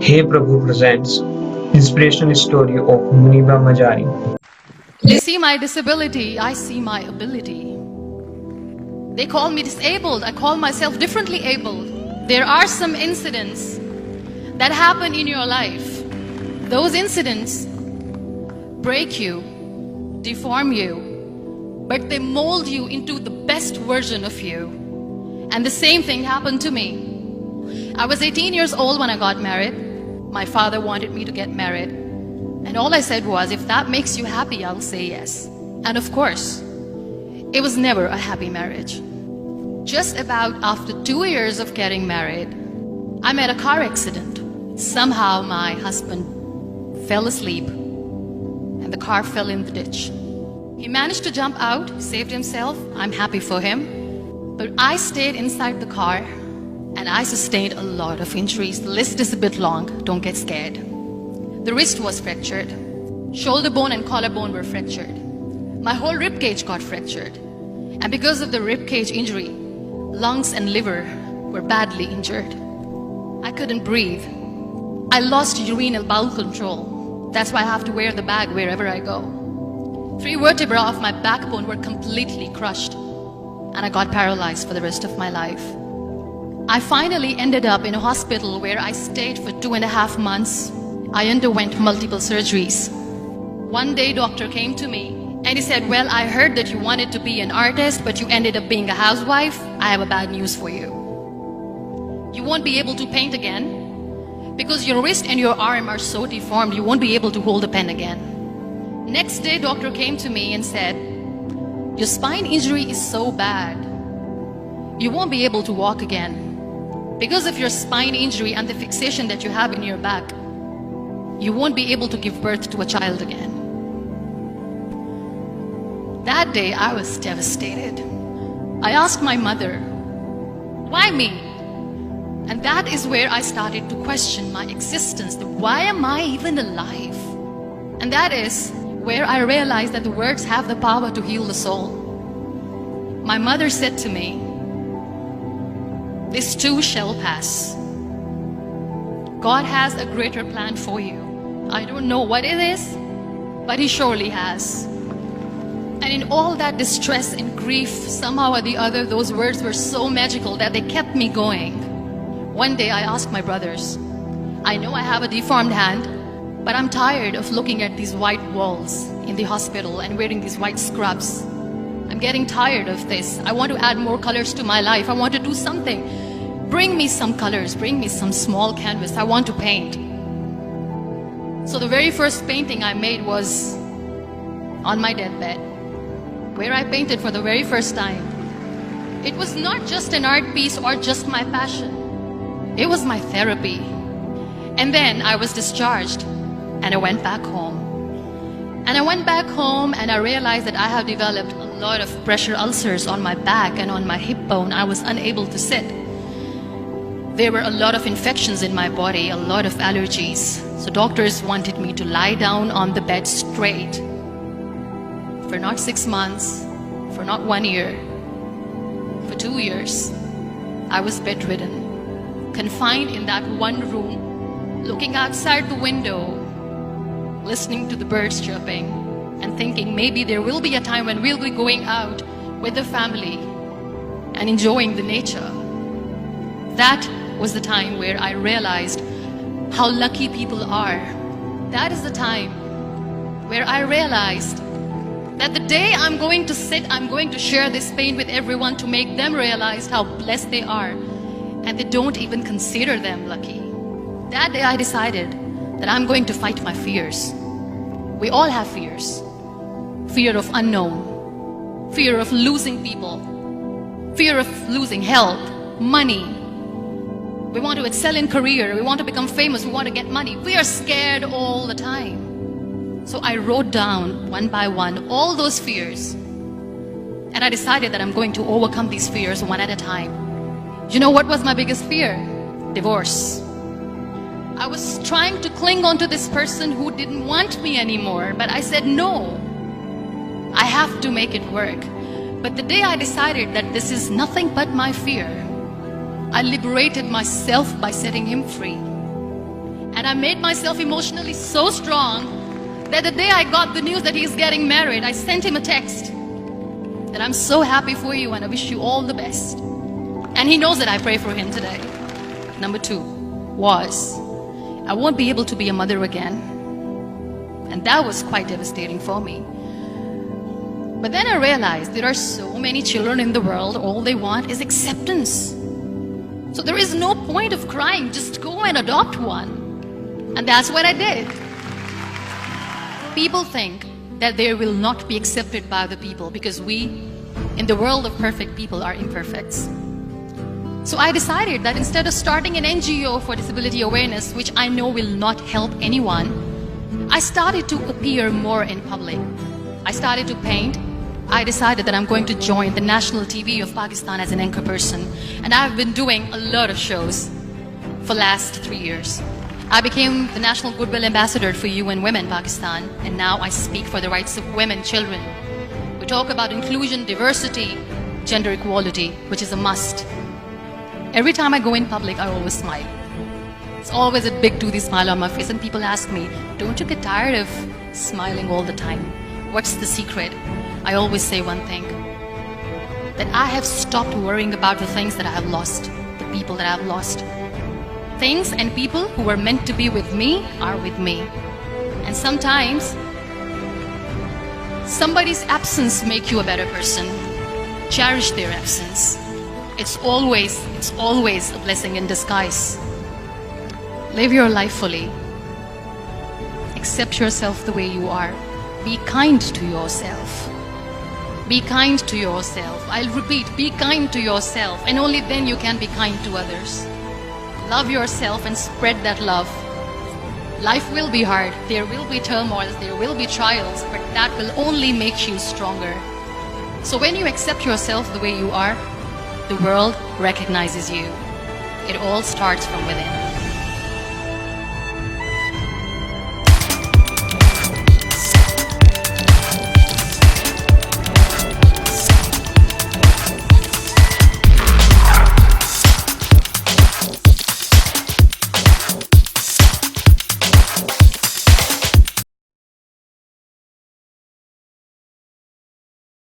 Hey Prabhu presents inspirational story of MUNIBA MAZARI. They see my disability, I see my ability. They call me disabled, I call myself differently abled. There are some incidents that happen in your life. Those incidents break you, deform you, but they mold you into the best version of you. And the same thing happened to me. I was 18 years old when I got married. My father wanted me to get married. And all I said was, if that makes you happy, I'll say yes. And of course, it was never a happy marriage. Just about after 2 years of getting married, I met a car accident. Somehow my husband fell asleep and the car fell in the ditch. He managed to jump out, saved himself. I'm happy for him. But I stayed inside the car and I sustained a lot of injuries. The list is a bit long, don't get scared. The wrist was fractured. Shoulder bone and collarbone were fractured. My whole rib cage got fractured. And because of the rib cage injury, lungs and liver were badly injured. I couldn't breathe. I lost urinary bowel control. That's why I have to wear the bag wherever I go. 3 vertebrae of my backbone were completely crushed. And I got paralyzed for the rest of my life. I finally ended up in a hospital where I stayed for 2.5 months. I underwent multiple surgeries. One day, doctor came to me and he said, well, I heard that you wanted to be an artist, but you ended up being a housewife. I have a bad news for you. You won't be able to paint again because your wrist and your arm are so deformed, you won't be able to hold a pen again. Next day, doctor came to me and said, your spine injury is so bad, you won't be able to walk again. Because of your spine injury and the fixation that you have in your back, you won't be able to give birth to a child again. That day, I was devastated. I asked my mother, why me? And that is where I started to question my existence. Why am I even alive? And that is where I realized that the words have the power to heal the soul. My mother said to me, this too shall pass. God has a greater plan for you. I don't know what it is, but He surely has. And in all that distress and grief, somehow or the other, those words were so magical that they kept me going. One day I asked my brothers, I know I have a deformed hand, but I'm tired of looking at these white walls in the hospital and wearing these white scrubs. I'm getting tired of this. I want to add more colors to my life. I want to do something. Bring me some colors, bring me some small canvas. I want to paint. So the very first painting I made was on my deathbed, where I painted for the very first time. It was not just an art piece or just my passion. It was my therapy. And then I was discharged and I went back home. And I went back home and I realized that I have developed a lot of pressure ulcers on my back and on my hip bone. I was unable to sit. There were a lot of infections in my body, a lot of allergies. So doctors wanted me to lie down on the bed straight for not 6 months, for not 1 year, for 2 years. I was bedridden, confined in that one room, looking outside the window, listening to the birds chirping and thinking maybe there will be a time when we'll be going out with the family and enjoying the nature. That was the time where I realized how lucky people are. That is the time where I realized that the day I'm going to sit, I'm going to share this pain with everyone to make them realize how blessed they are, and they don't even consider them lucky. That day I decided that I'm going to fight my fears. We all have fears. Fear of unknown, fear of losing people, fear of losing health, money. We want to excel in career, we want to become famous, we want to get money. We are scared all the time. So I wrote down one by one all those fears. And I decided that I'm going to overcome these fears one at a time. You know what was my biggest fear? Divorce. I was trying to cling on to this person who didn't want me anymore, but I said no. I have to make it work. But the day I decided that this is nothing but my fear, I liberated myself by setting him free. And And I made myself emotionally so strong that the day I got the news that he's getting married, I sent him a text that I'm so happy for you and I wish you all the best. And he knows that I pray for him today. Number 2 was, I won't be able to be a mother again. And that was quite devastating for me. But then I realized there are so many children in the world, all they want is acceptance. So there is no point of crying, just go and adopt one. And that's what I did. People think that they will not be accepted by the people because we, in the world of perfect people, are imperfect. So I decided that instead of starting an NGO for disability awareness, which I know will not help anyone, I started to appear more in public. I started to paint. I decided that I'm going to join the national TV of Pakistan as an anchor person. And I've been doing a lot of shows for the last 3 years. I became the National Goodwill Ambassador for UN Women Pakistan, and now I speak for the rights of women, children. We talk about inclusion, diversity, gender equality, which is a must. Every time I go in public, I always smile. It's always a big toothy smile on my face, and people ask me, don't you get tired of smiling all the time? What's the secret? I always say one thing, that I have stopped worrying about the things that I have lost, the people that I have lost. Things and people who were meant to be with me are with me. And sometimes somebody's absence makes you a better person. Cherish their absence. It's always a blessing in disguise. Live your life fully. Accept yourself the way you are. Be kind to yourself. Be kind to yourself. I'll repeat, be kind to yourself, and only then you can be kind to others. Love yourself and spread that love. Life will be hard. There will be turmoils, there will be trials, but that will only make you stronger. So when you accept yourself the way you are, the world recognizes you. It all starts from within.